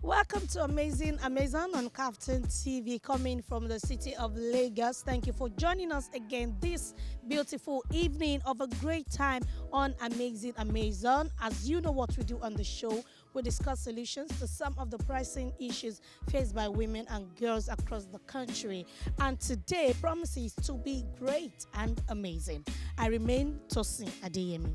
Welcome to Amazing Amazon on Captain TV, coming from the city of Lagos. Thank you for joining us again this beautiful evening of a great time on Amazing Amazon. As you know what we do on the show, we discuss solutions to some of the pressing issues faced by women and girls across the country. And today promises to be great and amazing. I remain Tosin Adeyemi.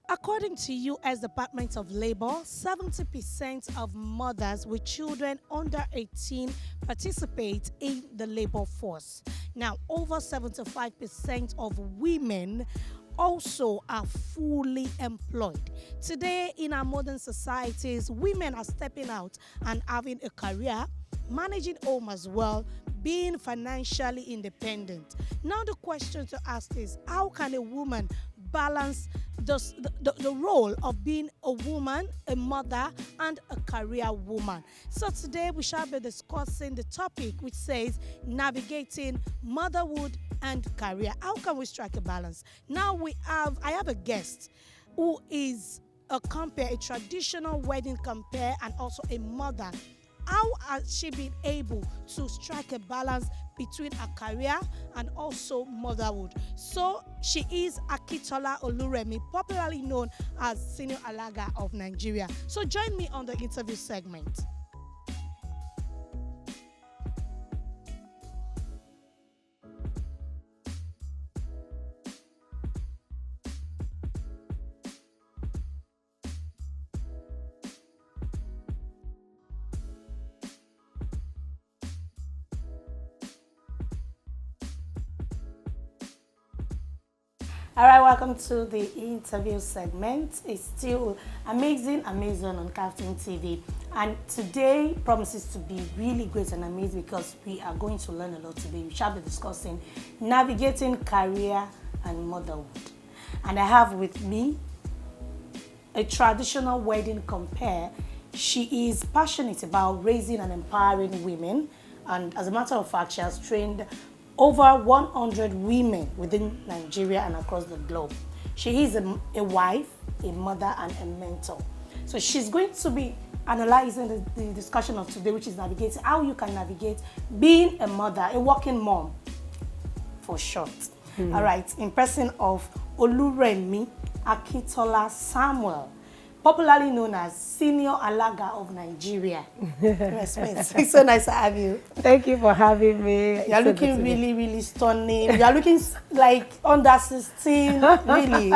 According to U.S. Department of Labor, 70% of mothers with children under 18 participate in the labor force. Now, over 75% of women also are fully employed. Today, in our modern societies, women are stepping out and having a career, managing home as well, being financially independent. Now, the question to ask is, how can a woman balance the role of being a woman, a mother, and a career woman? So today we shall be discussing the topic which says navigating motherhood and career. How can we strike a balance? Now I have a guest who is a compere, a traditional wedding compere, and also a mother. How has she been able to strike a balance between her career and also motherhood? So she is Akintola Oluremi, popularly known as Senior Alaga of Nigeria. So join me on the interview segment. All right, welcome to the interview segment. It's still Amazing Amazon on Captain TV. And today promises to be really great and amazing because we are going to learn a lot today. We shall be discussing navigating career and motherhood. And I have with me a traditional wedding compere. She is passionate about raising and empowering women. And as a matter of fact, she has trained over 100 women within Nigeria and across the globe. She is a wife, a mother, and a mentor. So she's going to be analyzing the discussion of today, which is navigating how you can navigate being a mother, a working mom, for short. All right, in person of Oluremi Akintola Samuel, popularly known as Senior Alaga of Nigeria. Respect. It's so nice to have you. Thank you for having me. You're looking really, really stunning. You're looking like under 16. Really.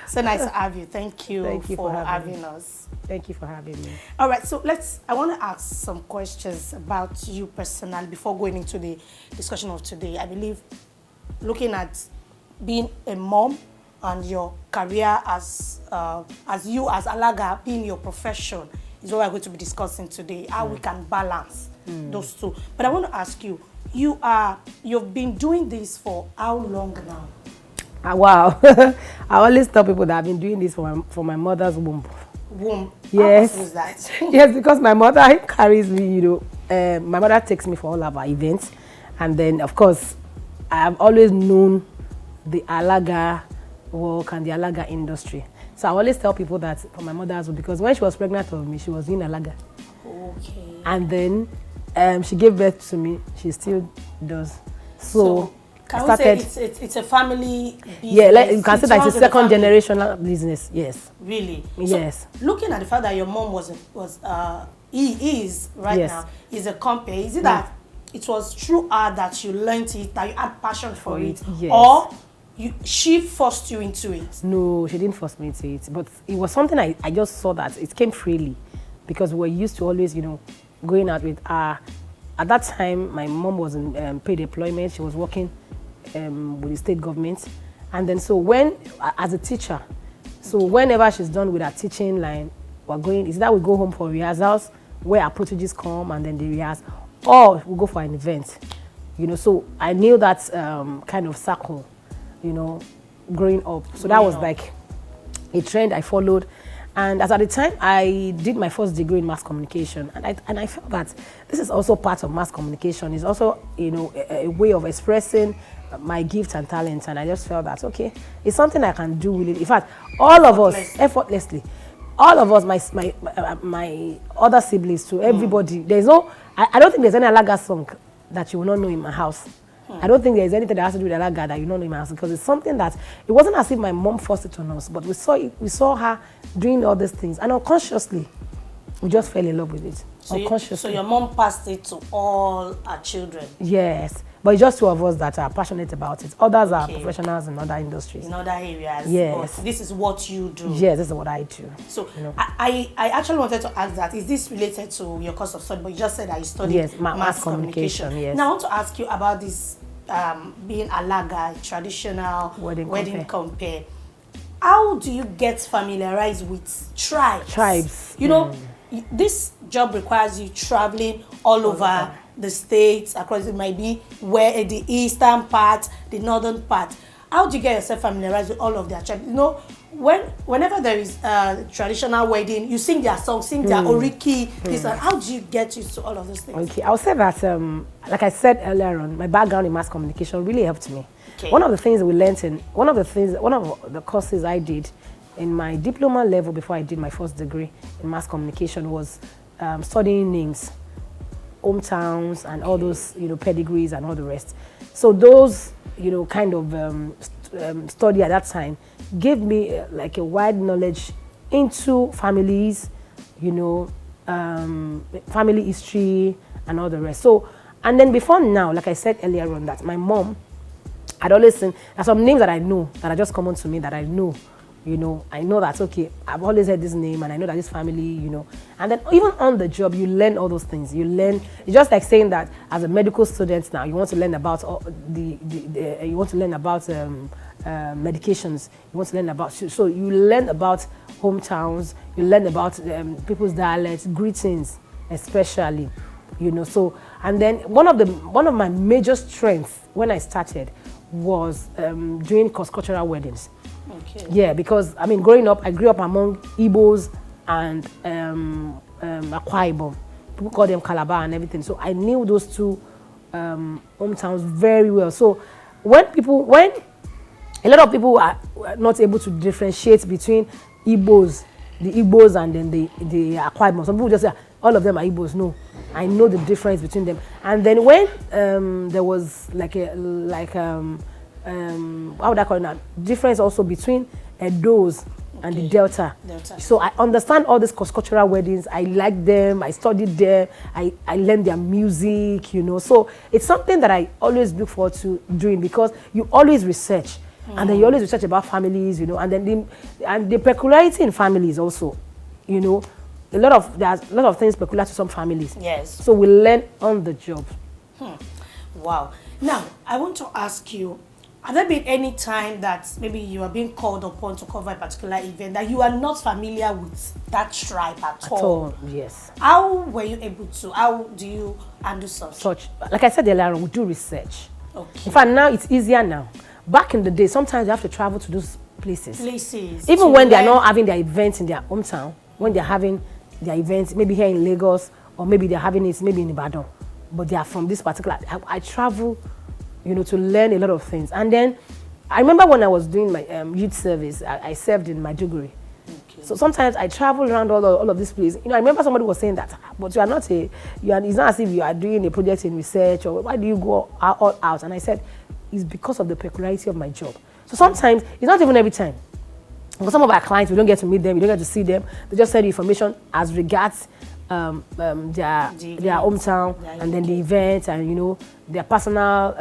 So nice to have you. Thank you for having us. Thank you for having me. All right, so I want to ask some questions about you personally before going into the discussion of today. I believe looking at being a mom and your career as Alaga being your profession is what we're going to be discussing today. How we can balance those two. But I want to ask you, you've been doing this for how long now? Wow, I always tell people that I've been doing this for my mother's womb. Yes. How was that? Yes, because my mother carries me. My mother takes me for all of our events, and then of course I've always known the Alaga work and the Alaga industry. So I always tell people that for my mother's womb, because when she was pregnant with me, she was in Alaga. Okay. And then she gave birth to me. She still does. So can we say it's a family business? Yeah, like you can say that it's a second generational business. Yes. Really? Yes. So looking at the fact that your mom is right now is a compere. Is it that it was through her that you learned it, that you had passion for it, yes, or she forced you into it? No, she didn't force me into it. But it was something I just saw that it came freely, because we were used to always, going out with her. At that time, my mom was in paid employment. She was working with the state government. And then so as a teacher, so whenever she's done with her teaching line, is that we go home for rehearsals where our proteges come and then they rehearse, or we go for an event. So I knew that kind of circle, growing up. So that was like a trend I followed. And as at the time, I did my first degree in mass communication, and I felt that this is also part of mass communication. It's also, a way of expressing my gifts and talents, and I just felt that okay, it's something I can do with it. In fact, all of us effortlessly, all of us, my other siblings too, everybody. There's no, I don't think there's any Alaga song that you will not know in my house. I don't think there's anything that has to do with Alaga that you don't know in my house, because it's something that it wasn't as if my mom forced it on us, but we saw her doing all these things, and unconsciously we just fell in love with it. So your mom passed it to all her children? Yes, but it's just two of us that are passionate about it. Others are professionals in other industries. In other areas? Yes. But this is what you do? Yes, this is what I do. So I actually wanted to ask that, is this related to your course of study? But you just said that you studied mass communication. Yes. Now I want to ask you about this being Alaga, traditional wedding compare. How do you get familiarized with tribes? You know, this job requires you traveling all over the states, across, it might be where the eastern part, the northern part. How do you get yourself familiarized with all of their tribes? You know, whenever there is a traditional wedding, you sing their songs, sing their oriki. How do you get used to all of those things? Okay, I'll say that, like I said earlier on, my background in mass communication really helped me. Okay. One of the courses I did in my diploma level before I did my first degree in mass communication was studying names, hometowns, and all those, pedigrees and all the rest. So those, kind of study at that time gave me like a wide knowledge into families, family history and all the rest. So, and then before now, like I said earlier on, that my mom had always seen, there's some names that I know that are just common to me that I know. I know that, okay, I've always heard this name and I know that this family, And then even on the job, you learn all those things. You learn, it's just like saying that as a medical student now, you want to learn about medications. You want to learn about, so you learn about hometowns, you learn about people's dialects, greetings, especially, So, and then one of my major strengths when I started was doing cross-cultural weddings. Okay. Yeah, because growing up, I grew up among Igbos and Akwa Ibom. People call them Calabar and everything. So I knew those two hometowns very well. So when a lot of people are not able to differentiate between the Igbos and then the Akwa Ibom. Some people just say all of them are Igbos. No, I know the difference between them. And then when there was how would I call it now? Difference also between Edos and the Delta. So I understand all these cross-cultural weddings. I like them. I studied them. I learned their music, So it's something that I always look forward to doing, because you always research. And then you always research about families, and then the peculiarity in families also, there's a lot of things peculiar to some families. Yes. So we learn on the job. Wow. Now, I want to ask you, have there been any time that maybe you are being called upon to cover a particular event that you are not familiar with that tribe at all? Yes. How were you able to? How do you handle such? Like I said earlier, we do research. Okay. In fact, now it's easier now. Back in the day, sometimes you have to travel to those places. Even when they are not having their events in their hometown, when they're having their events, maybe here in Lagos, or maybe they're having it maybe in Ibadan, but they are from this particular. I travel, to learn a lot of things. And then I remember when I was doing my youth service, I served in Maiduguri. Okay. So sometimes I travel around all of these places. I remember somebody was saying that, but it's not as if you are doing a project in research, or why do you go all out? And I said, it's because of the peculiarity of my job. So sometimes, it's not even every time. Because some of our clients, we don't get to meet them, we don't get to see them. They just send information as regards their hometown, and then the event, and their personal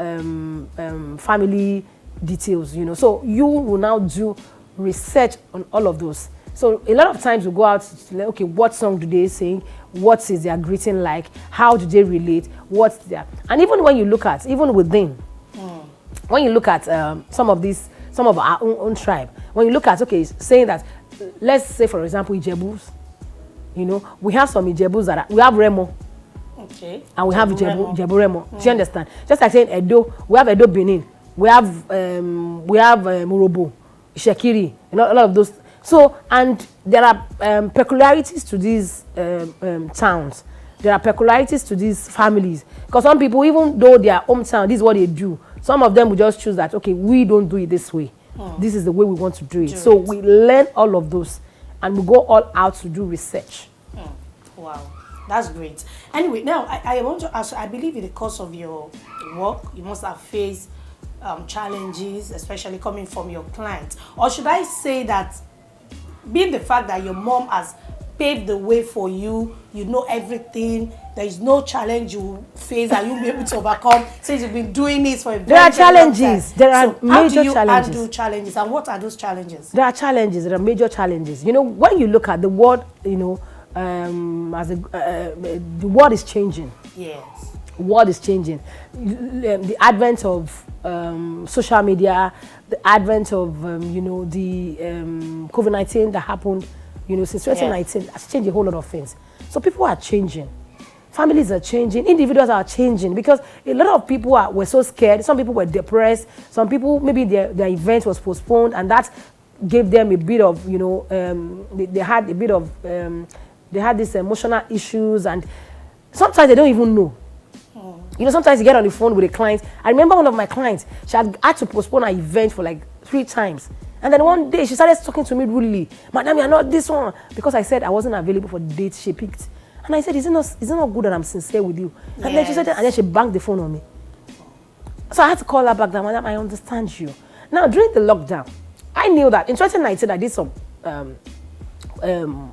family details. So you will now do research on all of those. So a lot of times we go out to like, okay, what song do they sing? What is their greeting like? How do they relate? What's their, and even when you look at, even within, when you look at some of our own tribe, when you look at, okay, saying that, let's say for example Ijebus, we have some Ijebus we have Remo, okay, and we have Ijebu Remo. Do you understand? Just like saying Edo, we have Edo Benin, we have Murobo, Shekiri, a lot of those. So, and there are peculiarities to these towns. There are peculiarities to these families, because some people, even though their hometown, this is what they do. Some of them will just choose that, okay, we don't do it this way. This is the way we want to do it. So we learn all of those and we go all out to do research. Wow, that's great. Anyway, now I want to ask, I believe in the course of your work, you must have faced challenges, especially coming from your clients. Or should I say that being the fact that your mom has paved the way for you, you know everything, there is no challenge you face that you'll be able to overcome since you've been doing this for a There are very long time. challenges. There are major how do you challenges. handle challenges, and what are those challenges? There are challenges. There are major challenges. You know, when you look at the world, you know, the world is changing. Yes. World is changing. The advent of social media, the advent of you know, the COVID-19 that happened, you know, since 2019 has changed a whole lot of things. So people are changing. Families are changing. Individuals are changing because a lot of people were so scared. Some people were depressed. Some people, maybe their event was postponed, and that gave them a bit of, you know, they had a bit of, they had these emotional issues, and sometimes they don't even know. You know, sometimes you get on the phone with a client. I remember one of my clients, she had to postpone her event for like 3 times. And then one day she started talking to me rudely. Madam, you're not this one. Because I said I wasn't available for the date she picked. And I said, is it not good that I'm sincere with you? And then she said, and then she banged the phone on me. So I had to call her back that, Madam, I understand you. Now, during the lockdown, I knew that in 2019, I did some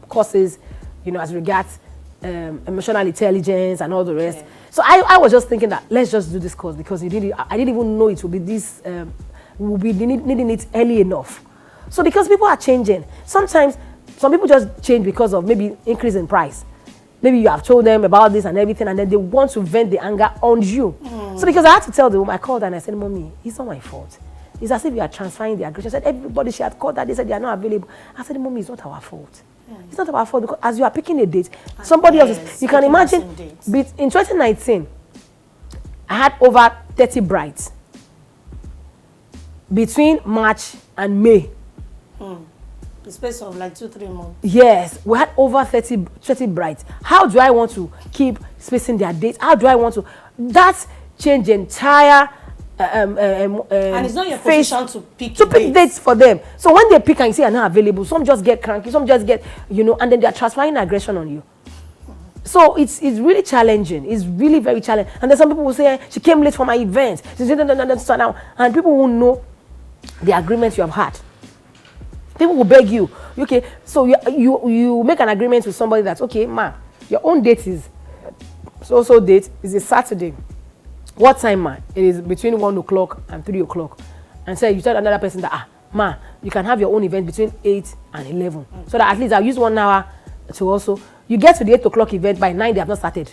courses, you know, as regards emotional intelligence and all the rest. So I was just thinking that let's just do this course because I didn't even know it would be this, we'll be needing it early enough. So because people are changing, sometimes some people just change because of maybe increase in price. Maybe you have told them about this and everything, and then they want to vent the anger on you. So because I had to tell the woman, I called her and I said, Mommy, it's not my fault. It's as if you are transferring the aggression. I said, everybody she had called that, they said they are not available. I said, Mommy, it's not our fault. It's not our fault because as you are picking a date, somebody else is, you can imagine, in 2019, I had over 30 brides between March and May. The space of like 2-3 months. Yes, we had over 30 brides. How do I want to keep spacing their dates? How do I want to? That's change entire and it's not your position to pick dates for them. So when they pick and you say are not available, some just get cranky, some just get, you know, and then they are transferring aggression on you. So it's really challenging. It's really very challenging. And then some people will say, she came late for my event. And people will know the agreement you have had. People will beg you. Okay, so you make an agreement with somebody that, okay, ma, your own date is so date is a Saturday. What time, ma? It is between 1 o'clock and 3 o'clock. And say you tell another person that, ma, you can have your own event between 8 and 11. So that at least I'll use 1 hour to also. You get to the 8 o'clock event, by 9 they have not started.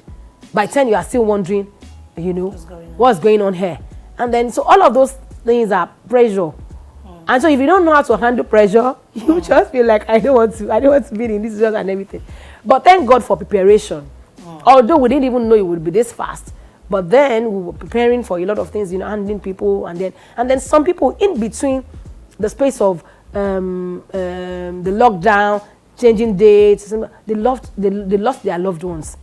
By 10 you are still wondering, you know, what's going on here. And then, so all of those things are pressure. And so if you don't know how to handle pressure, you just feel like, I don't want to be in this situation and everything. But thank God for preparation. Although we didn't even know it would be this fast. But then we were preparing for a lot of things, you know, handling people, and then some people in between the space of the lockdown, changing dates, they lost their loved ones.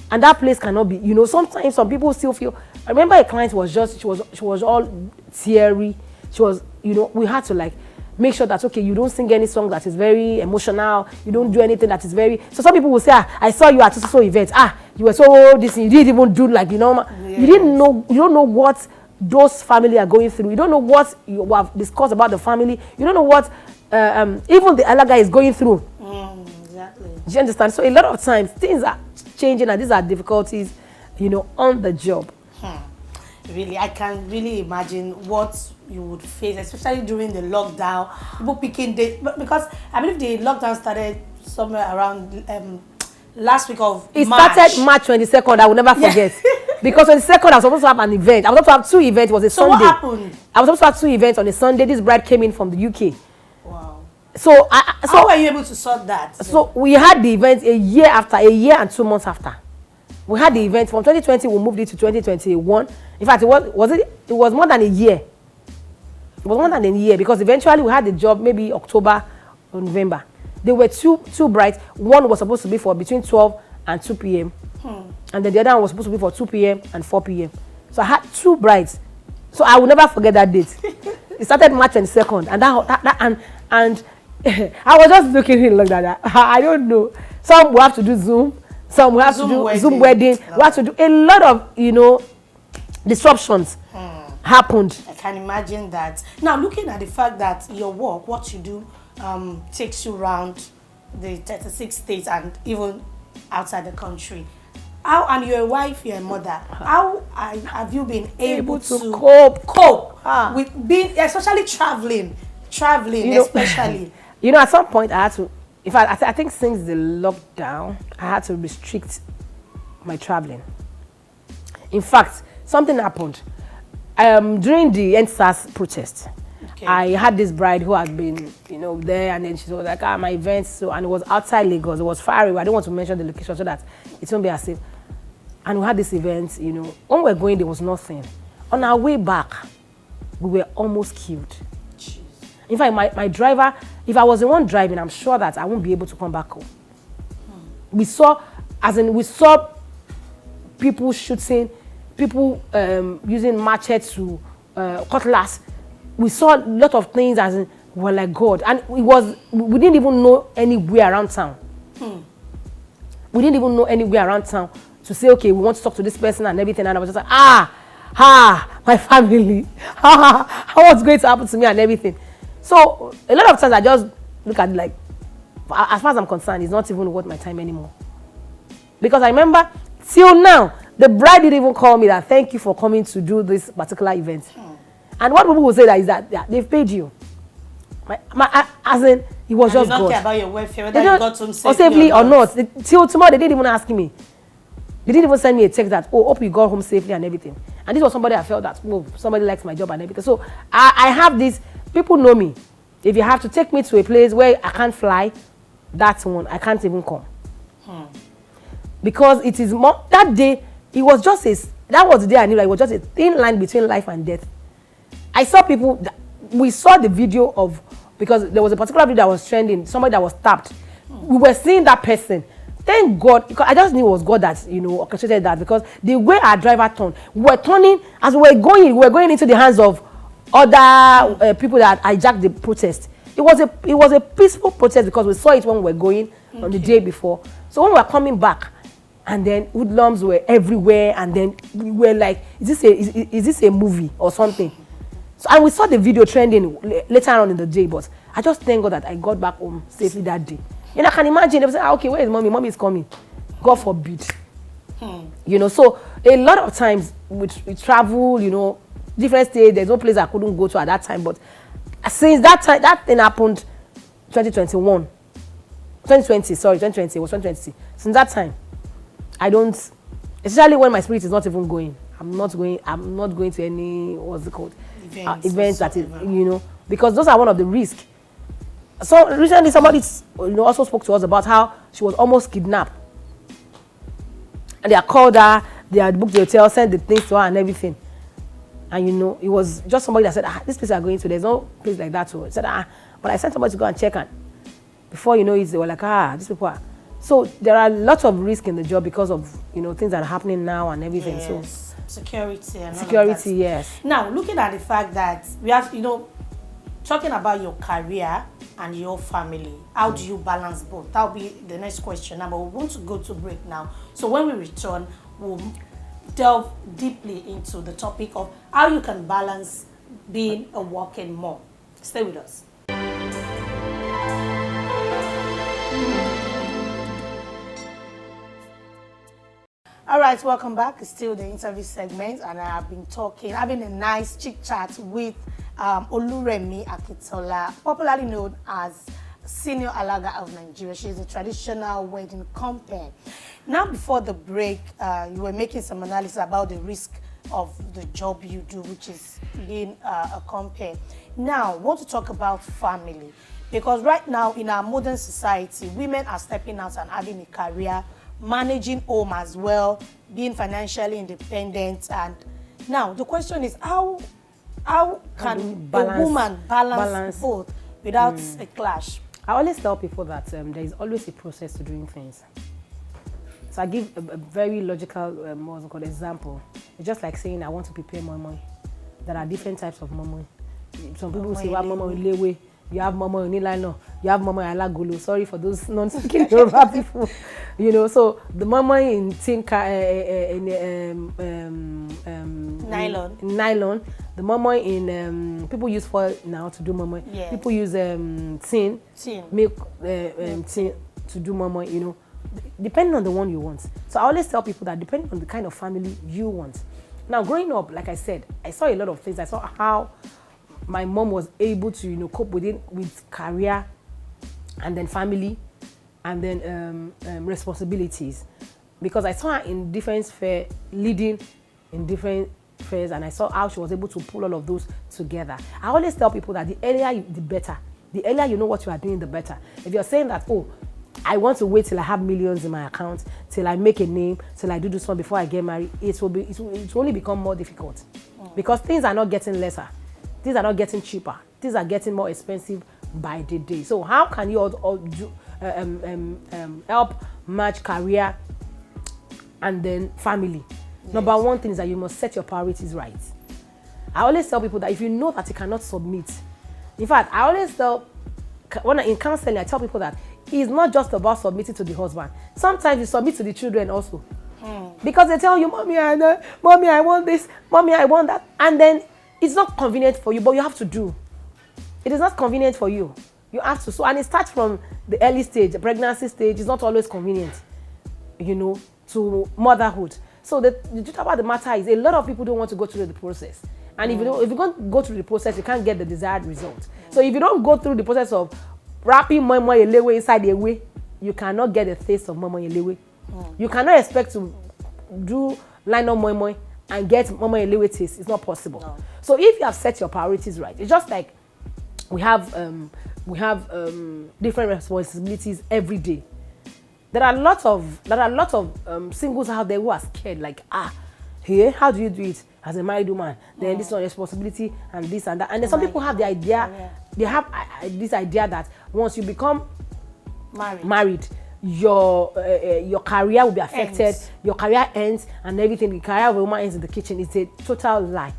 And that place cannot be, you know, sometimes some people still feel. I remember a client was just, she was all teary. She was, you know, we had to like make sure that, okay, you don't sing any song that is very emotional. You don't do anything that is very. So some people will say, I saw you at so event. You were so this. You didn't even do like, you know, you didn't know. You don't know what those family are going through. You don't know what you have discussed about the family. You don't know what even the other guy is going through. Exactly. Do you understand? So a lot of times things are changing, and these are difficulties, you know, on the job. Really, I can really imagine what you would face, especially during the lockdown. People picking dates, because I believe the lockdown started somewhere around last week of March. It started March 22nd. I will never forget. Because on the 2nd, I was supposed to have an event. I was supposed to have 2 events. It was a Sunday. So what happened? I was supposed to have 2 events on a Sunday. This bride came in from the UK. Wow. So how were you able to sort that? So we had the event a year and 2 months after. We had the event from 2020. We moved it to 2021. In fact, it was more than a year. It was more than a year because eventually we had the job maybe October or November. There were two brides. One was supposed to be for between 12 and 2 p.m. And then the other one was supposed to be for 2 p.m. and 4 p.m. So I had 2 brides So I will never forget that date. It started March 22nd, and and I was just looking at him like that. I don't know. Some will have to do Zoom. Some will have to do Zoom wedding. We have to do a lot of disruptions happened. I can imagine that. Now, looking at the fact that your work, what you do, takes you around the 36 states and even outside the country. How, and you're a wife, you're a mother. How have you been able to cope with being, especially traveling, especially? At some point I had to, in fact, I think since the lockdown, I had to restrict my traveling. In fact, something happened. During the NSAS protest, I had this bride who had been, there, and then she was like, my event, and it was outside Lagos, it was far away. I don't want to mention the location so that it won't be as safe. And we had this event, when we were going, there was nothing. On our way back, we were almost killed. Jeez. In fact, my driver, if I was the one driving, I'm sure that I won't be able to come back home. We saw people shooting, people using machetes to cutlass. We saw a lot of things as in, we're like, God. And we didn't even know anywhere around town. We didn't even know anywhere around town to say, okay, we want to talk to this person and everything. And I was just like, my family. What's going to happen to me and everything. So a lot of times I just look at it like, as far as I'm concerned, it's not even worth my time anymore. Because I remember, till now, the bride didn't even call me that, thank you for coming to do this particular event. And what people will say that is that they've paid you. As in, it was just God. They don't care about your welfare, whether you got home safely or not. Till tomorrow, they didn't even ask me. They didn't even send me a text that, hope you got home safely and everything. And this was somebody I felt that, somebody likes my job and everything. So I have this, people know me. If you have to take me to a place where I can't fly, that's one, I can't even come. Because it is more, that day, it was just that was the day I knew that it was just a thin line between life and death. I saw people, we saw the video of, because there was a particular video that was trending, somebody that was tapped. We were seeing that person. Thank God, because I just knew it was God that, orchestrated that, because the way our driver turned, we were turning, as we were going into the hands of other people that hijacked the protest. It was a peaceful protest because we saw it when we were going on the day before. So when we were coming back, and then hoodlums were everywhere, and then we were like, is this a movie or something? So, and we saw the video trending later on in the day, but I just thank God that I got back home safely that day. I can imagine, they would say, okay, where is mommy? Mommy is coming. God forbid. So a lot of times we travel, different states, there's no place I couldn't go to at that time, but since that time, that thing happened 2020, it was 2020. Since that time, I don't, especially when my spirit is not even going. I'm not going to any, what's it called? Events that is, because those are one of the risks. So recently somebody, also spoke to us about how she was almost kidnapped. And they had called her, they had booked the hotel, sent the things to her and everything. And it was just somebody that said, this place are going to, there's no place like that. So said, but I sent somebody to go and check, and before you know it, they were like, these people are. So there are lots of risk in the job because of, things that are happening now and everything. Yes. So Security, yes. Now, looking at the fact that we have, talking about your career and your family, how do you balance both? That'll be the next question. Now, but we want to go to break now. So when we return, we'll delve deeply into the topic of how you can balance being a working mom. Stay with us. All right, welcome back. It's still the interview segment, and I have been having a nice chit chat with Oluremi Akintola, popularly known as Senior Alaga of Nigeria. She's a traditional wedding compere. Now, before the break, you were making some analysis about the risk of the job you do, which is being a compere. Now, I want to talk about family, because right now in our modern society, women are stepping out and having a career, managing home as well, being financially independent. And now the question is, how can a woman balance both without a clash? I always tell people that there is always a process to doing things. So I give a very logical example. It's just like saying I want to prepare moi moi. There are different types of mama. Some people say, Momo well, mama Ilewe. You have mama Onilano. You have mama Alagolo. Sorry for those non-speaking Yoruba people. You know, so the mama in nylon. Nylon. The mama in people use foil now to do mama. Yes. People use tin. Milk tin to do mama. You know, depending on the one you want. So I always tell people that depending on the kind of family you want. Now, growing up, like I said, I saw a lot of things. I saw how my mom was able to, you know, cope with career and then family and then responsibilities, because I saw her in different spheres, leading in different spheres, and I saw how she was able to pull all of those together. I always tell people that the earlier the better. The earlier you know what you are doing, the better. If you're saying that, oh, I want to wait till I have millions in my account, till I make a name, till I do this one before I get married, it will only become more difficult, because things are not getting lesser. Things are not getting cheaper. Things are getting more expensive by the day. So how can you all do, help match career and then family? Yes. Number one thing is that you must set your priorities right. I always tell people that if you know that you cannot submit, in fact, I always tell, in counseling, I tell people that it's not just about submitting to the husband. Sometimes you submit to the children also. Because they tell you, mommy, I want this, mommy, I want that. And then it's not convenient for you, but you have to do. It is not convenient for you. You have to. So, and it starts from the early stage, the pregnancy stage. It's not always convenient, you know, to motherhood. So the truth about the matter is a lot of people don't want to go through the process. And if you don't go through the process, you can't get the desired result. So if you don't go through the process of wrapping mama elewe inside the way, you cannot get a taste of mama elewe. You cannot expect to do line up moi and get mama elewe taste. It's not possible. No. So if you have set your priorities right, it's just like we have different responsibilities every day. There are a lot of singles out there who are scared, like, here, how do you do it as a married woman? Then this one responsibility and this and that. And then some people have the idea, they have this idea that once you become married, your career will be affected, your career ends, and everything. The career of a woman ends in the kitchen. It's a total lie.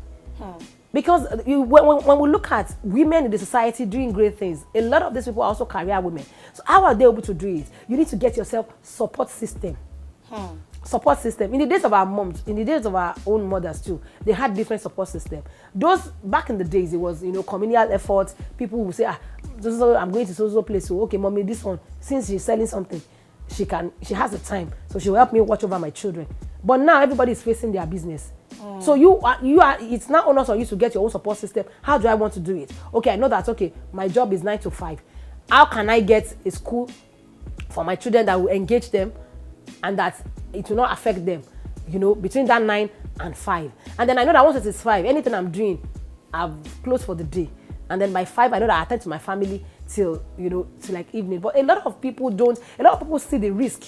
Because when we look at women in the society doing great things, a lot of these people are also career women. So how are they able to do it? You need to get yourself support system. Support system. In the days of our moms, in the days of our own mothers too, they had different support system. Those back in the days, it was, you know, communal efforts. People would say, I'm going to so place. So okay, mommy, this one, since she's selling something, she has the time, so she will help me watch over my children. But now everybody is facing their business. So you are. It's now onus on you to get your own support system. How do I want to do it? Okay, I know that. Okay, my job is 9 to 5. How can I get a school for my children that will engage them, and that it will not affect them? You know, between that 9 and 5. And then I know that once it is 5, anything I'm doing, I've closed for the day. And then by 5, I know that I attend to my family till like evening. But a lot of people don't. A lot of people see the risk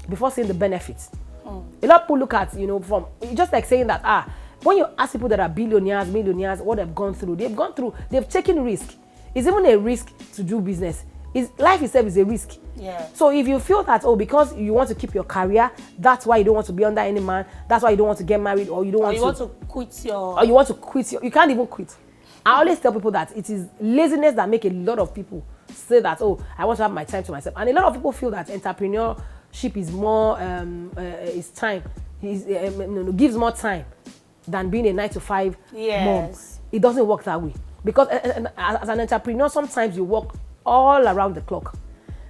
before seeing the benefits. A lot of people look at, from just like saying that, when you ask people that are billionaires, millionaires, what they've gone through, they've taken risk. It's even a risk to do business. Life itself is a risk. Yeah. So if you feel that, because you want to keep your career, that's why you don't want to be under any man, that's why you don't want to get married, or you want to quit you can't even quit. I always tell people that it is laziness that make a lot of people say that, I want to have my time to myself. And a lot of people feel that entrepreneurship is more, is time, gives more time than being a 9 to 5 mom. It doesn't work that way. Because as an entrepreneur, sometimes you work all around the clock.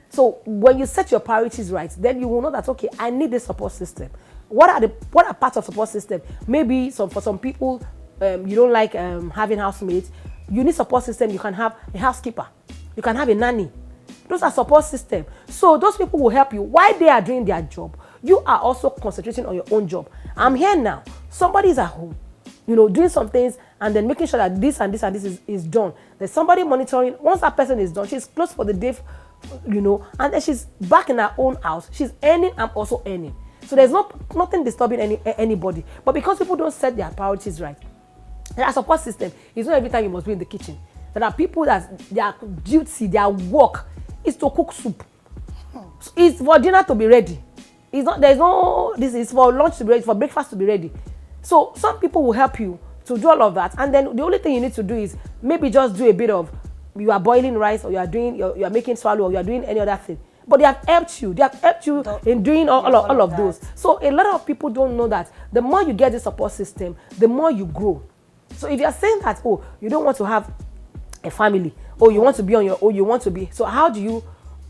So when you set your priorities right, then you will know that, okay, I need this support system. What are parts of support system? Maybe for some people, you don't like having housemates. You need support system. You can have a housekeeper. You can have a nanny. Those are support system. So those people will help you while they are doing their job. You are also concentrating on your own job. I'm here now. Somebody is at home, doing some things and then making sure that this and this and this is done. There's somebody monitoring. Once that person is done, she's closed for the day, and then she's back in her own house. She's earning, I'm also earning. So there's nothing disturbing anybody. But because people don't set their priorities right, their support system is not every time you must be in the kitchen. There are people that their duty, their work is to cook soup. It's for dinner to be ready. This is for lunch to be ready, for breakfast to be ready. So some people will help you to do all of that. And then the only thing you need to do is maybe just do a bit of, you are boiling rice, or you are making swallow, or you are doing any other thing. But they have helped you. They have helped you in doing all of those. So a lot of people don't know that the more you get the support system, the more you grow. So if you are saying that, oh, you don't want to have a family, or you want to be on your own, you want to be. So how do you?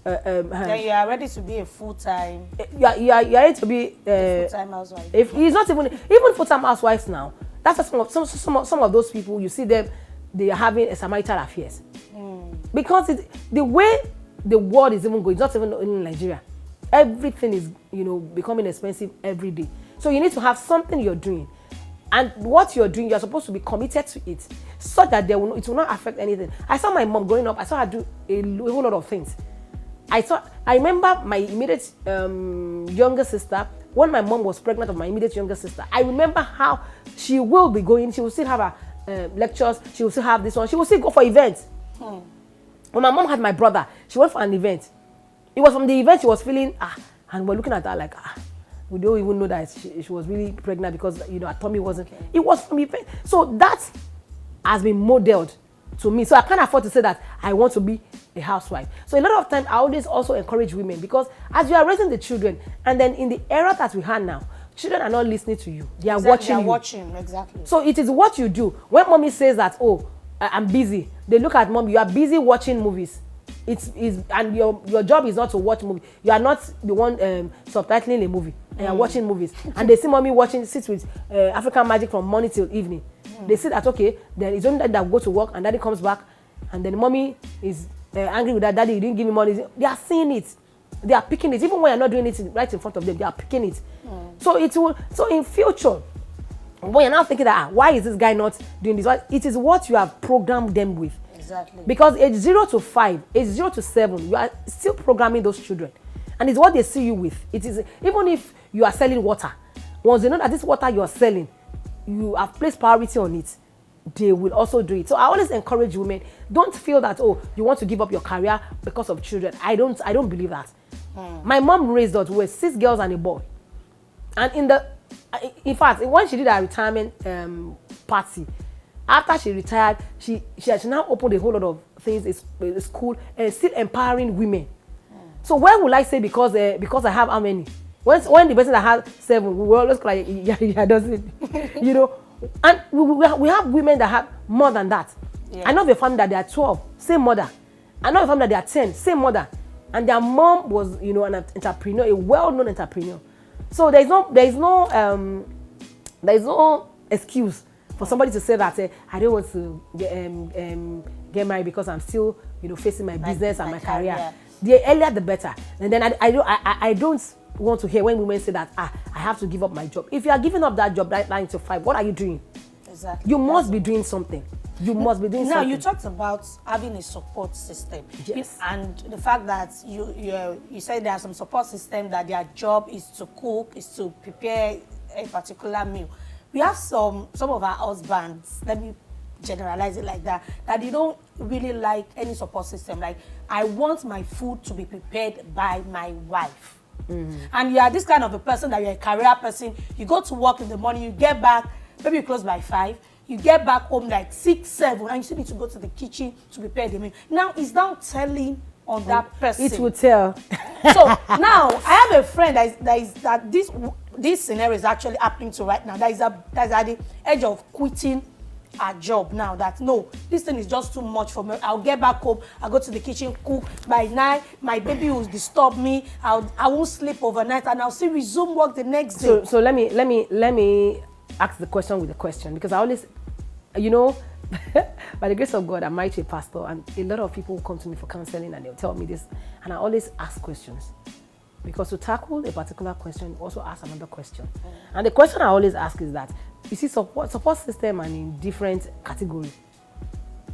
Then you are ready to be a full-time. You are ready to be full-time housewife. If he's not even full-time housewives now. That's some of those people, you see them, they are having a marital affairs. Because the way the world is even going, it's not even in Nigeria. Everything is, becoming expensive every day. So you need to have something you're doing. And what you're doing, you're supposed to be committed to it, so that it will not affect anything. I saw my mom growing up, I saw her do a whole lot of things. I remember my immediate younger sister, when my mom was pregnant of my immediate younger sister, I remember how she will be going, she will still have her lectures, she will still have this one, she will still go for events. When my mom had my brother, she went for an event. It was from the event she was feeling, and we're looking at her like, we don't even know that she was really pregnant because, her tummy wasn't. Okay. It was from the event. So that has been modeled to me. So I can't afford to say that I want to be a housewife. So a lot of times I always also encourage women, because as you are raising the children, and then in the era that we have now, children are not listening to you. They are watching you. They are watching, exactly. So it is what you do. When mommy says that, oh, I'm busy, they look at mom, you are busy watching movies. And your job is not to watch movies. You are not the one subtitling a movie. And you're watching movies. And they see mommy sit with African Magic from morning till evening. They say that, okay, then it's only that go to work and daddy comes back, and then mommy is angry with that daddy, you didn't give me money. They are seeing it. They are picking it. Even when you're not doing it right in front of them, they are picking it. So in future, when you're now thinking that, why is this guy not doing this? It is what you have programmed them with. Exactly. Because age 0 to 5, age 0 to 7, you are still programming those children. And it's what they see you with. It is, even if you are selling water, once they know that this water you are selling, you have placed priority on it, they will also do it. So I always encourage women, don't feel that, oh, you want to give up your career because of children. I don't believe that. My mom raised us, we were 6 girls and a boy. And in fact, when she did her retirement party, after she retired, she has now opened a whole lot of things, a school, and still empowering women. So where will I say because I have how many? When the person that has 7, we always like, yeah, doesn't, And we have women that have more than that. Yeah. I know of a family that they are 12, same mother. I know of a family that they are 10, same mother. And their mom was, an entrepreneur, a well-known entrepreneur. So there is no excuse for somebody to say that I don't want to get married because I'm still, facing my business and my career. The earlier the better. And then I don't want to hear when women say that I have to give up my job. If you are giving up that job 9 to 5, what are you doing? Exactly. You must be doing something. You must be doing something. Now you talked about having a support system. Yes. And the fact that you said there are some support systems that their job is to cook, is to prepare a particular meal. We have some of our husbands, let me generalize it like that they don't really like any support system. Like, I want my food to be prepared by my wife. And you are this kind of a person that you're a career person. You go to work in the morning, you get back, maybe you close by 5, you get back home like 6, 7, and you still need to go to the kitchen to prepare the meal. Now, it's now telling on that person. It will tell. So now I have a friend that this scenario is actually happening to right now. That is at the edge of quitting a job now. That no, this thing is just too much for me. I'll get back home, I'll go to the kitchen, cook. By 9, my baby will disturb me. I won't sleep overnight, and I'll still resume work the next day. So let me ask the question with a question, because I always, by the grace of God, I'm married to a pastor, and a lot of people come to me for counseling and they'll tell me this, and I always ask questions. Because to tackle a particular question, also ask another question. And the question I always ask is that, you see, support system and in different categories.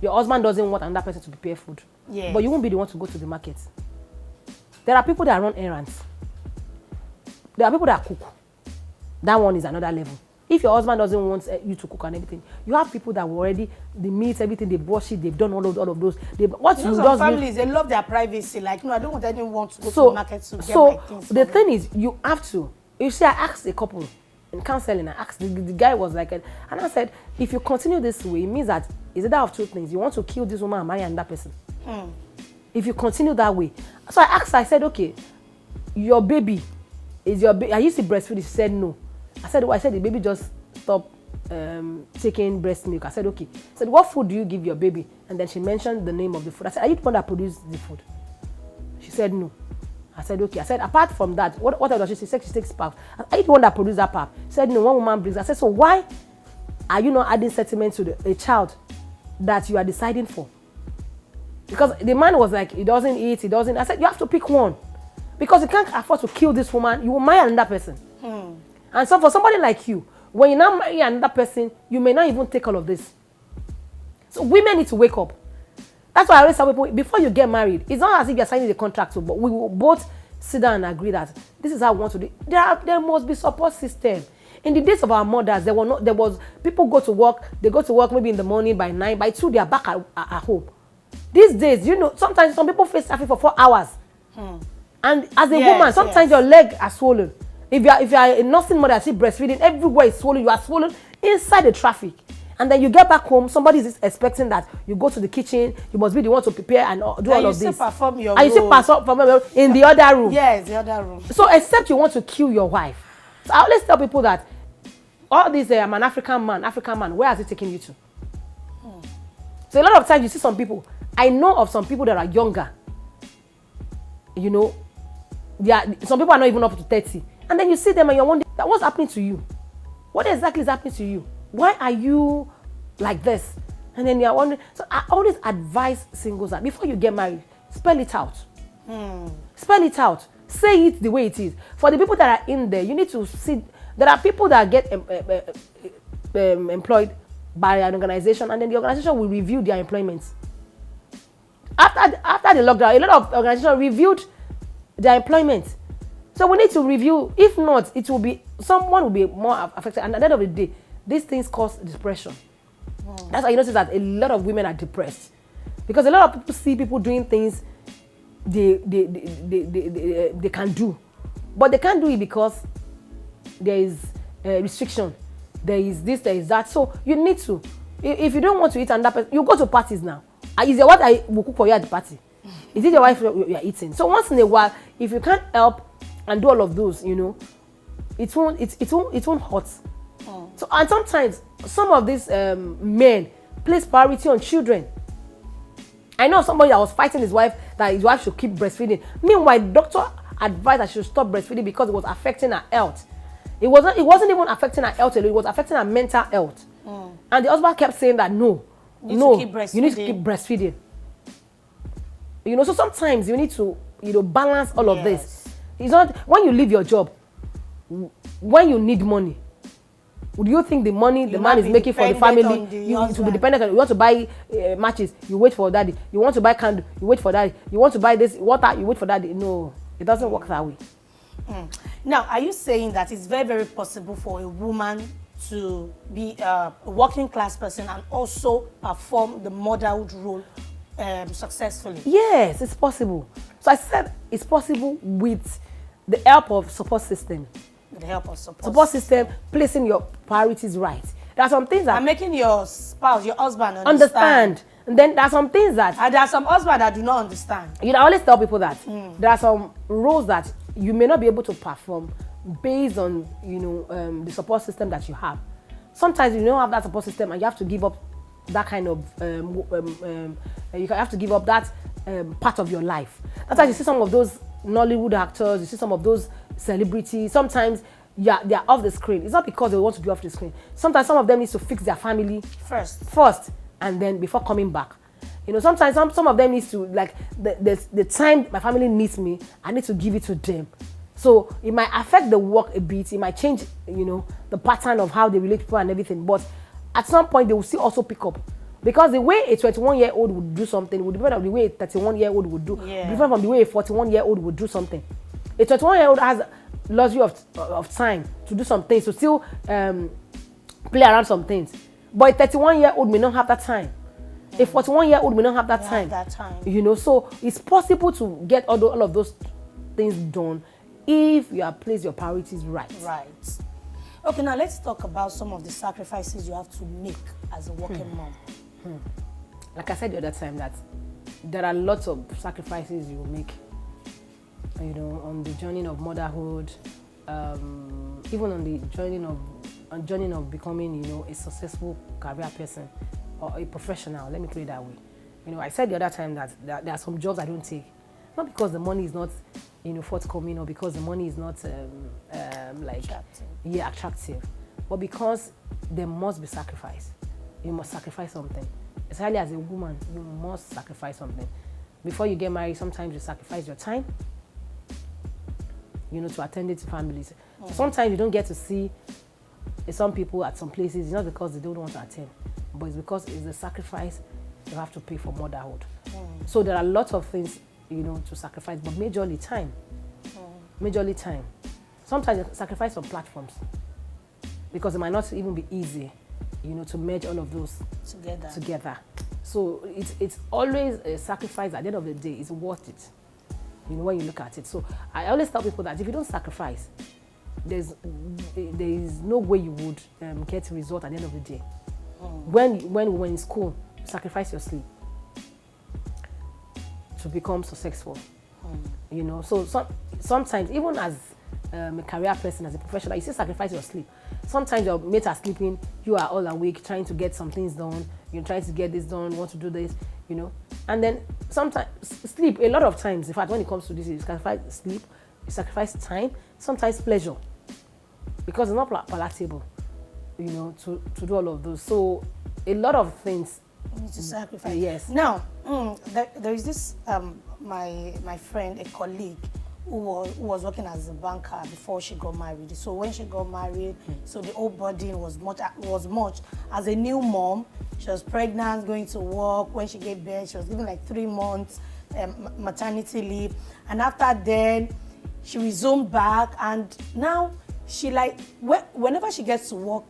Your husband doesn't want another person to prepare food. Yes. But you won't be the one to go to the market. There are people that run errands. There are people that cook. That one is another level. If your husband doesn't want you to cook and everything, you have people that were already, the meat, everything, they've washed it, they've done all of those. Some families, they love their privacy. Like, no, I don't want anyone to go to the market to get my things. So the thing is, you have to. You see, I asked a couple, in counseling, I asked, the guy was like, and I said, if you continue this way, it means that, is it that of two things? You want to kill this woman and marry another person. If you continue that way. So I asked her, I said, okay, your baby, is your baby, are you still breastfeeding? She said, no. I said, well, I said, the baby just stopped taking breast milk. I said, okay. I said, what food do you give your baby? And then she mentioned the name of the food. I said, are you the one that produced the food? She said, no. I said, okay. I said, apart from that, what else does she say? She takes pap. Are you the one that produced that pap? She said, no, one woman brings. I said, so why are you not adding sentiment to a child that you are deciding for? Because the man was like, he doesn't eat, he doesn't. I said, you have to pick one. Because you can't afford to kill this woman, you will marry another person. And so for somebody like you, when you now marry another person, you may not even take all of this. So women need to wake up. That's why I always tell people, before you get married, it's not as if you're signing the contract, but we will both sit down and agree that this is how we want to do it. There must be support system. In the days of our mothers, there was people go to work, they go to work maybe in the morning by 9, by 2 they are back at home. These days, sometimes some people face traffic for 4 hours. And as a woman, sometimes your leg are swollen. If you are a nursing mother, see breastfeeding, everywhere is swollen, you are swollen inside the traffic. And then you get back home, somebody is expecting that you go to the kitchen, you must be the one to prepare and do all of this. And you still perform your role. And you still perform in the other room. Yes, the other room. So except you want to kill your wife. So I always tell people that all this, I'm an African man, where has it taken you to? So a lot of times you see some people, I know of some people that are younger. Some people are not even up to 30. And then you see them and you're wondering, what's happening to you? What exactly is happening to you? Why are you like this? And then you're wondering. So I always advise singles that before you get married, spell it out. Spell it out. Say it the way it is. For the people that are in there, you need to see. There are people that get employed by an organization, and then the organization will review their employment. After the lockdown, a lot of organizations reviewed their employment. So we need to review. If not, someone will be more affected. And at the end of the day, these things cause depression. That's why you notice that a lot of women are depressed. Because a lot of people see people doing things they can do. But they can't do it because there is restriction. There is this, there is that. So you need to. If you don't want to eat another person, you go to parties now. Is your wife I will cook for you at the party? Is it your wife you are eating? So once in a while, if you can't help and do all of those, it won't hurt. So and sometimes some of these men place priority on children. I know somebody that was fighting his wife that his wife should keep breastfeeding. Meanwhile, doctor advised that she should stop breastfeeding because it was affecting her health. It wasn't even affecting her health alone, it was affecting her mental health. And the husband kept saying that you need to keep breastfeeding. So sometimes you need to balance all of this. It's not when you leave your job, when you need money. Do you think the money the man is making for the family to be dependent on? You want to buy matches, you wait for daddy. You want to buy candle, you wait for daddy. You want to buy this water, you wait for daddy. No, it doesn't work that way. Now, are you saying that it's very, very possible for a woman to be a working class person and also perform the motherhood role successfully? Yes, it's possible. So I said it's possible with the help of support system. With the help of support system, placing your priorities right. There are some things that... And making your spouse, your husband understand. And then there are some things that... And there are some husbands that do not understand. I always tell people that there are some roles that you may not be able to perform based on, the support system that you have. Sometimes you don't have that support system and you have to give up that kind of... you have to give up that part of your life. That's why you see some of those Nollywood actors, you see some of those celebrities, sometimes they are off the screen. It's not because they want to be off the screen. Sometimes some of them need to fix their family first and then before coming back. Sometimes some of them needs to, like, the time my family needs me, I need to give it to them. So it might affect the work a bit, it might change, the pattern of how they relate to people and everything, but at some point they will still also pick up. Because the way a 21-year-old would do something would depend on the way a 31-year-old would do. Different from the way a 41-year-old would do something. A 21-year-old has luxury of time to do some things, to still play around some things. But a 31-year-old may not have that time. A 41-year-old may not have that time. So it's possible to get all of those things done if you have placed your priorities right. Right. Okay, now let's talk about some of the sacrifices you have to make as a working mom. Like I said the other time, that there are lots of sacrifices you make, on the journey of motherhood, even on the journey of becoming, a successful career person or a professional. Let me put it that way. I said the other time that there are some jobs I don't take, not because the money is not, forthcoming, or because the money is not attractive, but because there must be sacrifice. You must sacrifice something. Especially as a woman, you must sacrifice something. Before you get married, sometimes you sacrifice your time, to attend to families. So sometimes you don't get to see some people at some places. It's not because they don't want to attend, but it's because it's a sacrifice you have to pay for motherhood. So there are lots of things, to sacrifice, but majorly time. Majorly time. Sometimes you sacrifice on platforms because it might not even be easy, to merge all of those together. So it's always a sacrifice. At the end of the day, it's worth it, when you look at it. So I always tell people that if you don't sacrifice, there is no way you would get a result at the end of the day. When we were in school, sacrifice your sleep to become successful. So sometimes, even as a career person, as a professional, you still sacrifice your sleep. Sometimes your mates are sleeping, you are all awake, trying to get some things done. You're trying to get this done, want to do this, And then sometimes sleep, a lot of times, in fact, when it comes to this, you sacrifice sleep, you sacrifice time, sometimes pleasure, because it's not palatable, to do all of those. So a lot of things you need to sacrifice. Yes. Now, there is this my friend, a colleague, who was working as a banker before she got married. So when she got married, so the whole burden was much. As a new mom, she was pregnant, going to work. When she gave birth, she was given like 3 months maternity leave. And after then, she resumed back. And now she whenever she gets to work,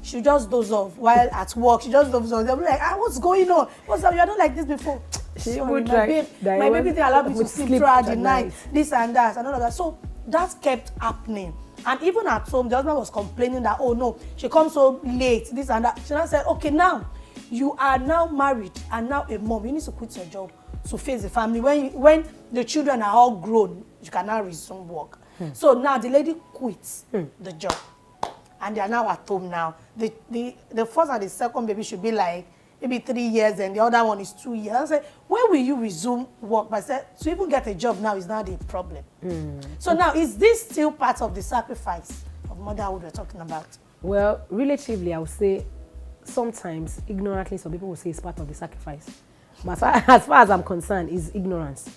she just doze off. While at work, she just doze off. They'll be like, what's going on? What's up? You're not like this before. Sorry, my baby didn't allow me to sleep throughout the night. This and that and all of that. So that kept happening. And even at home, the husband was complaining that, oh no, she comes so late, this and that. She now said, okay, now you are now married and now a mom. You need to quit your job to face the family. When the children are all grown, you can now resume work. So now the lady quits the job. And they are now at home now. The first and the second baby should be like maybe 3 years, and the other one is 2 years. I said, when will you resume work? But I said, to even get a job now is not a problem. So now, is this still part of the sacrifice of motherhood we're talking about? Well, relatively, I would say sometimes, ignorantly, some people will say it's part of the sacrifice. But as far as I'm concerned, it's ignorance.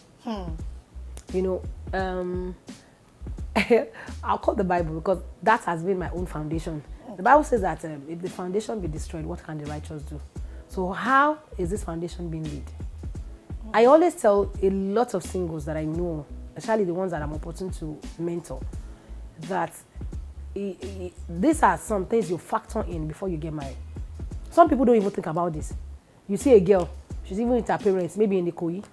I'll quote the Bible because that has been my own foundation. The Bible says that if the foundation be destroyed, what can the righteous do? So how is this foundation being laid? I always tell a lot of singles that I know, especially the ones that I'm opportune to mentor, that these are some things you factor in before you get married. Some people don't even think about this. You see a girl, she's even with her parents, maybe in the Ikoyi,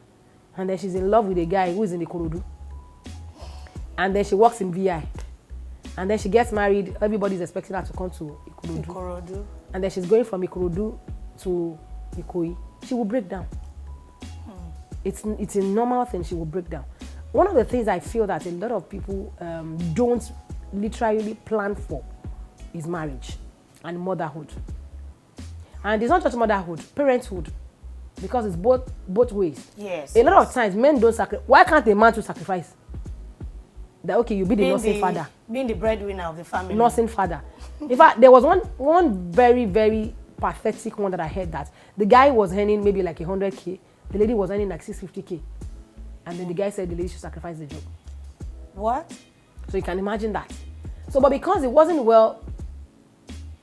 and then she's in love with a guy who is in the Ikorodu. And then she works in VI. And then she gets married, everybody's expecting her to come to Ikorodu. And then she's going from Ikorodu to Ikoyi. She will break down. It's a normal thing, she will break down. One of the things I feel that a lot of people don't literally plan for is marriage and motherhood. And it's not just motherhood, parenthood. Because it's both ways. Yes. A lot of times, men don't sacrifice. Why can't a man to sacrifice? That okay, you be the nursing father. Being the breadwinner of the family. Nursing father. In fact, there was one very, very pathetic one that I heard that the guy was earning maybe like 100K. The lady was earning like 650K. And then the guy said the lady should sacrifice the job. What? So you can imagine that. So, but because it wasn't well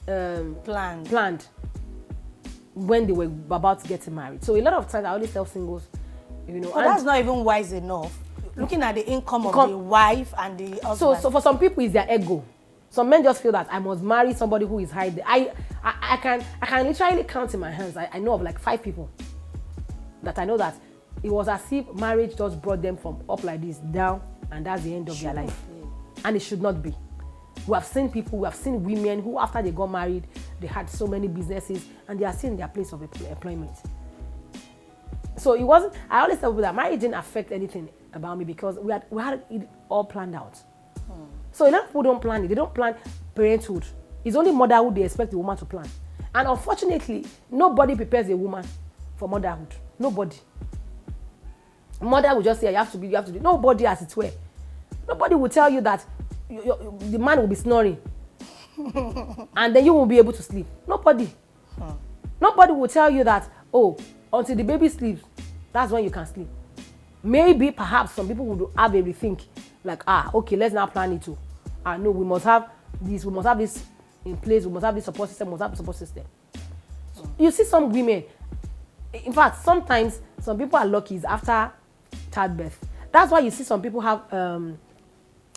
planned when they were about to get married. So a lot of times I always tell singles, But that's not even wise enough. Looking at the income of the wife and the husband. So for some people, it's their ego. Some men just feel that I must marry somebody who is high. I can literally count in my hands. I know of like 5 people that I know that it was as if marriage just brought them from up like this down, and that's the end of their life. And it should not be. We have seen people, we have seen women who after they got married, they had so many businesses and they are still in their place of employment. So it wasn't, I always tell people that marriage didn't affect anything about me because we had it all planned out. So a lot of people don't plan it. They don't plan parenthood. It's only motherhood they expect the woman to plan. And unfortunately, nobody prepares a woman for motherhood. Nobody. Mother will just say, you have to do. Nobody, as it were. Nobody will tell you that the man will be snoring. And then you won't be able to sleep. Nobody. Nobody will tell you that, oh, until the baby sleeps, that's when you can sleep. Maybe, perhaps, some people would have a rethink. Like, okay, let's now plan it too. No, we must have this in place, we must have this support system, we must have the support system. You see some women, in fact, sometimes some people are lucky is after childbirth. That's why you see some people have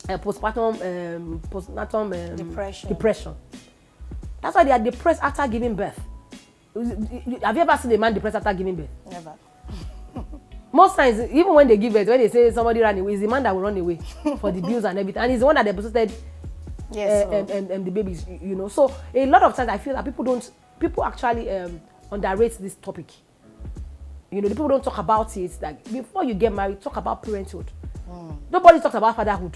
postpartum depression. That's why they are depressed after giving birth. Have you ever seen a man depressed after giving birth? Never. Most times, even when they give birth, when they say somebody ran away, it's the man that will run away for the bills and everything. And he's the one that deposited the babies, you know. So a lot of times I feel that people actually underrate this topic. You know, the people don't talk about it. Like before you get married, talk about parenthood. Nobody talks about fatherhood.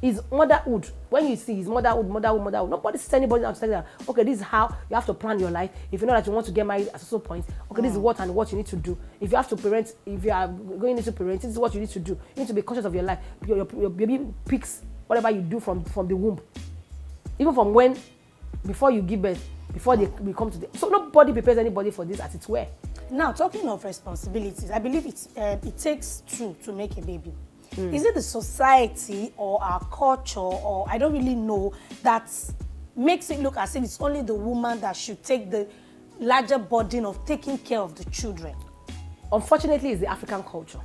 It's motherhood. When you see it's motherhood. Nobody sees anybody out to tell you that, okay, this is how you have to plan your life. If you know that you want to get married at a certain point, okay, this is what you need to do. If you have to parent, if you are going into parent, this is what you need to do. You need to be conscious of your life. Your baby picks whatever you do from the womb. Even from before you give birth, before they come to the... So nobody prepares anybody for this as it were. Now, talking of responsibilities, I believe it takes two to make a baby. Is it the society or our culture, or I don't really know, that makes it look as if it's only the woman that should take the larger burden of taking care of the children? Unfortunately, it's the African culture.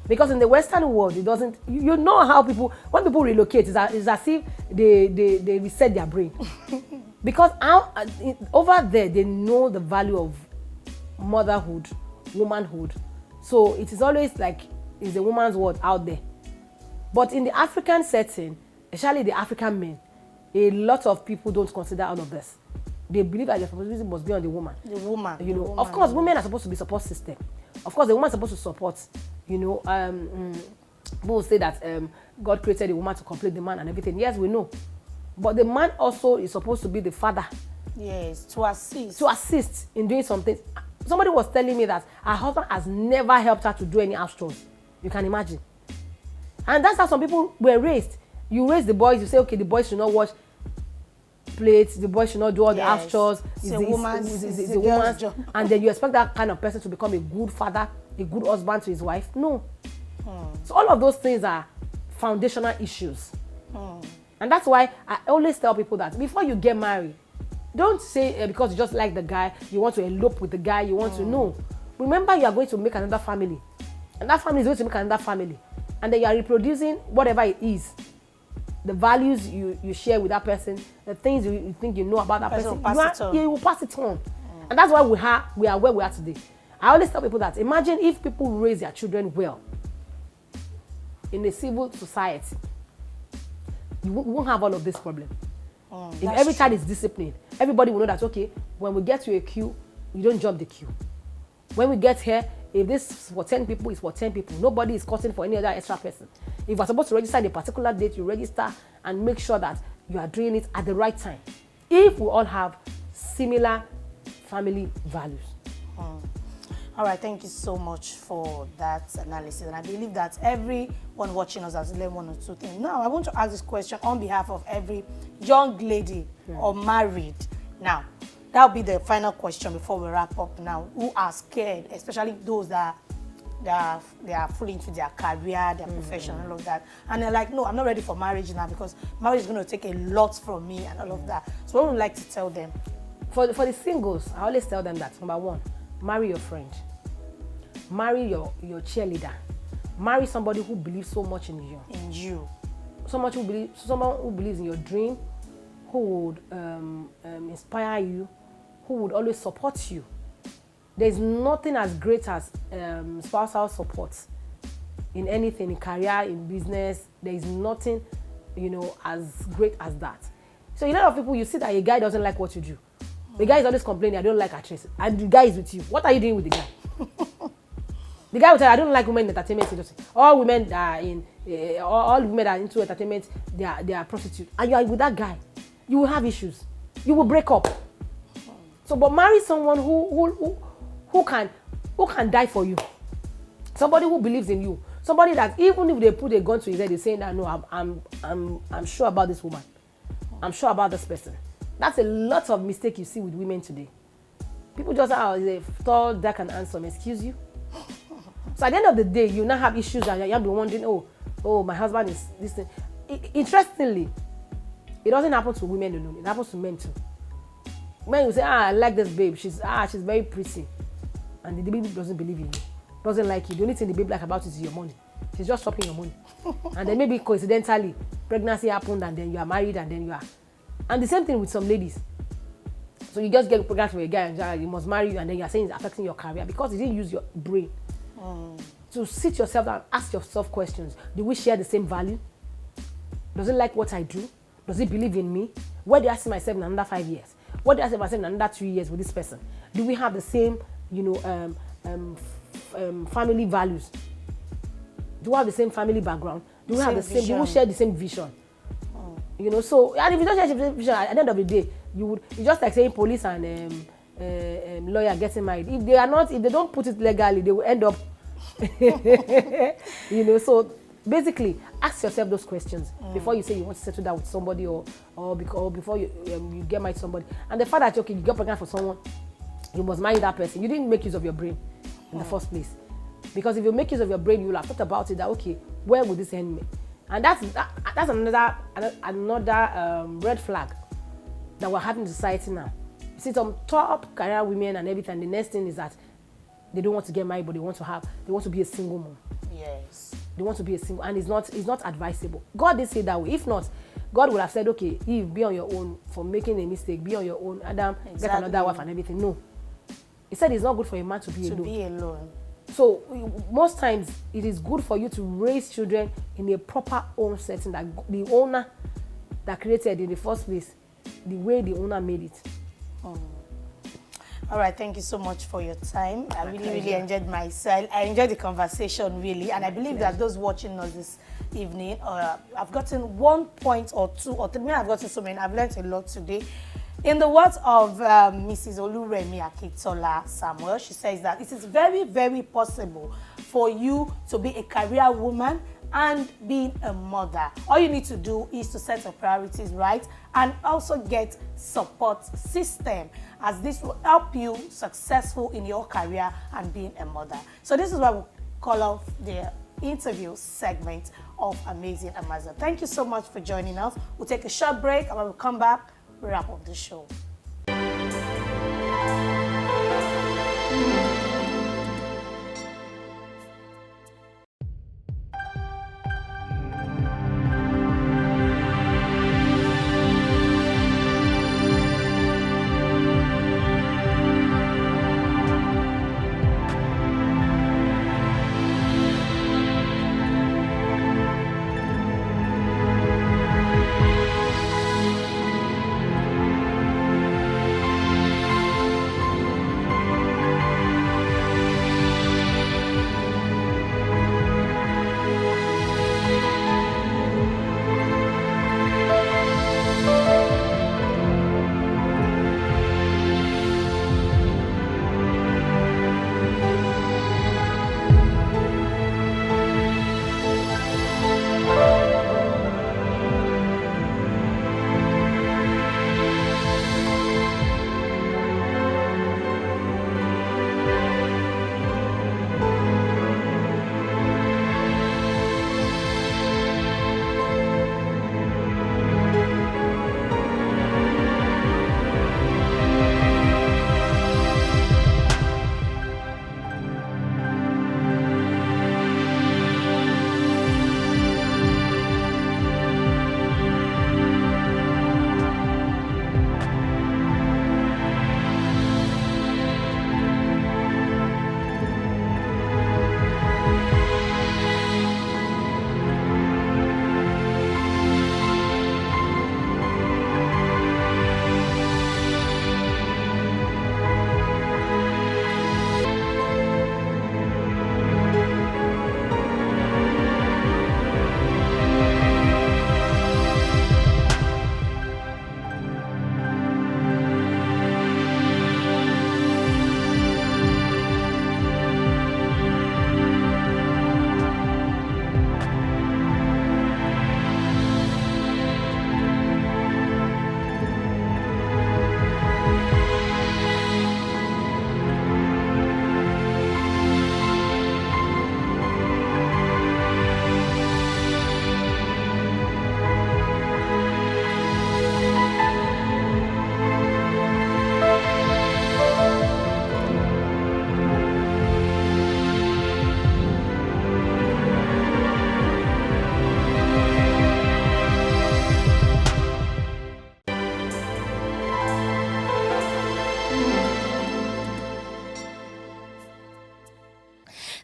Because in the Western world, it doesn't... You know how when people relocate, it's as if they reset their brain. Because over there, they know the value of motherhood, womanhood. So it is always like it's a woman's world out there. But in the African setting, especially the African men, a lot of people don't consider all of this. They believe that the responsibility must be on the woman. The woman. You know, of course, women are supposed to be support system. Of course, the woman is supposed to support. You know, people will say that God created the woman to complete the man and everything. Yes, we know. But the man also is supposed to be the father. Yes, to assist. To assist in doing something. Somebody was telling me that her husband has never helped her to do any house chores. You can imagine. And that's how some people were raised. You raise the boys, you say, okay, the boys should not wash plates, the boys should not do all the house chores. It's a woman's job. And then you expect that kind of person to become a good father, a good husband to his wife. No. So all of those things are foundational issues. And that's why I always tell people that before you get married, don't say because you just like the guy, you want to elope with the guy, you want to know. Remember, you are going to make another family. And that family is going to make another family. And then you are reproducing whatever it is. The values you share with that person, the things you think you know about that person, you will pass it on. And that's why we are where we are today. I always tell people that imagine if people raise their children well in a civil society, you won't have all of this problem. If every child is disciplined, everybody will know that, okay, when we get to a queue, you don't jump the queue. When we get here, if this is for 10 people, it's for 10 people. Nobody is costing for any other extra person. If you're supposed to register at a particular date, you register and make sure that you are doing it at the right time. If we all have similar family values. All right, thank you so much for that analysis. And I believe that everyone watching us has learned one or two things. Now, I want to ask this question on behalf of every young lady or married. Now, that'll be the final question before we wrap up now. Who are scared, especially those that they are fully into their career, their profession, and all of that. And they're like, no, I'm not ready for marriage now because marriage is going to take a lot from me and all of that. So what would you like to tell them? For the singles, I always tell them that, number one, marry your friend. Marry your cheerleader. Marry somebody who believes so much in you. Someone who believes in your dream, who would inspire you, who would always support you. There's nothing as great as spousal support in anything, in career, in business. There is nothing as great as that. So a lot of people, you see that a guy doesn't like what you do. The guy is always complaining, I don't like actress. And the guy is with you. What are you doing with the guy? The guy will tell you, I don't like women in entertainment industry. All women are all women that are into entertainment, they are prostitutes. And you are with that guy, you will have issues. You will break up. So, but marry someone who can die for you. Somebody who believes in you. Somebody that even if they put a gun to his head, they're saying that no, I'm sure about this woman. I'm sure about this person. That's a lot of mistake you see with women today. People just they thought that can answer. Excuse you. So at the end of the day, you now have issues and you'll be wondering, oh, my husband is this thing. Interestingly, it doesn't happen to women alone. It happens to men too. Men will say, I like this babe. She's very pretty. And the baby doesn't believe in you. Doesn't like you. The only thing the baby like about it is your money. She's just shopping your money. And then maybe coincidentally, pregnancy happened and then you are married and then you are. And the same thing with some ladies. So you just get pregnant with a guy and you must marry you and then you are saying it's affecting your career because you didn't use your brain. To sit yourself down and ask yourself questions. Do we share the same value? Does it like what I do? Does it believe in me? Where do I see myself in another 5 years? What do I see myself in another 3 years with this person? Do we have the same, family values? Do we have the same family background? Do we have the same? Do we share the same vision? So and if you don't share the same vision, at the end of the day, it's just like saying police and lawyer getting married. If they don't put it legally, they will end up. So basically, ask yourself those questions before you say you want to settle down with somebody or before you get married to somebody. And the fact that you get pregnant for someone, you must marry that person. You didn't make use of your brain in the first place. Because if you make use of your brain, you will have thought about it that okay, where would this end me? And that's another red flag that we're having in society now. You see some top career women and everything. The next thing is that they don't want to get married, but they want to be a single mom. Yes. They want to be a single, and it's not advisable. God did say that way. If not, God would have said, okay, Eve, be on your own for making a mistake. Be on your own. Adam, get another wife and everything. No. He said it's not good for a man to be alone. So most times it is good for you to raise children in a proper home setting that the owner that created in the first place, the way the owner made it. All right, thank you so much for your time. I really enjoyed myself. I enjoyed the conversation, really. And I believe that those watching us this evening, I've gotten 1 point or 2 or 3. I've gotten so many. I've learned a lot today. In the words of Mrs. Oluremi Akintola Samuel, she says that it is very, very possible for you to be a career woman and being a mother. All you need to do is to set your priorities right and also get support system, as this will help you successful in your career and being a mother. So this is why we call off the interview segment of Amazing Amazon. Thank you so much for joining us. We'll take a short break and when we come back, we'll wrap up the show.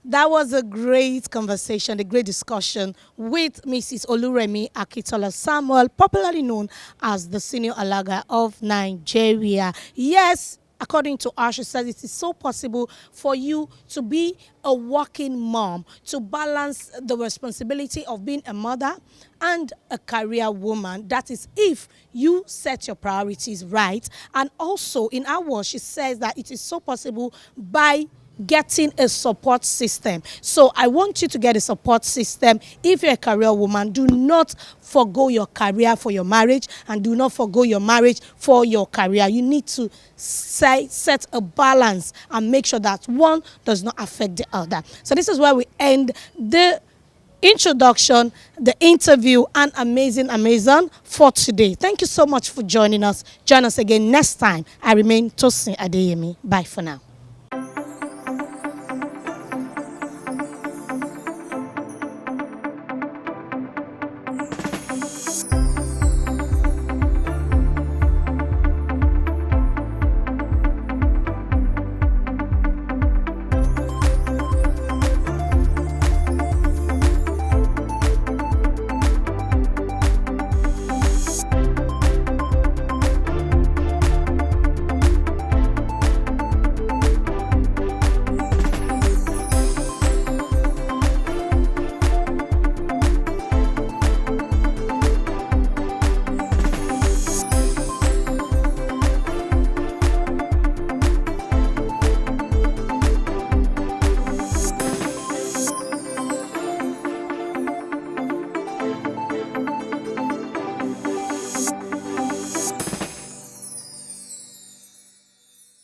That was a great conversation, a great discussion with Mrs. Oluremi Akintola Samuel, popularly known as the senior alaga of Nigeria. Yes, according to her, she says it is so possible for you to be a working mom, to balance the responsibility of being a mother and a career woman. That is if you set your priorities right. And also in our words, she says that it is so possible by getting a support system. So I want you to get a support system. If you're a career woman, do not forgo your career for your marriage, and do not forgo your marriage for your career. You need to set a balance and make sure that one does not affect the other. So this is where we end the introduction, the interview, and amazing for today. Thank you so much for joining us. Join us again next time. I remain Tosin Adeyemi. Bye for now.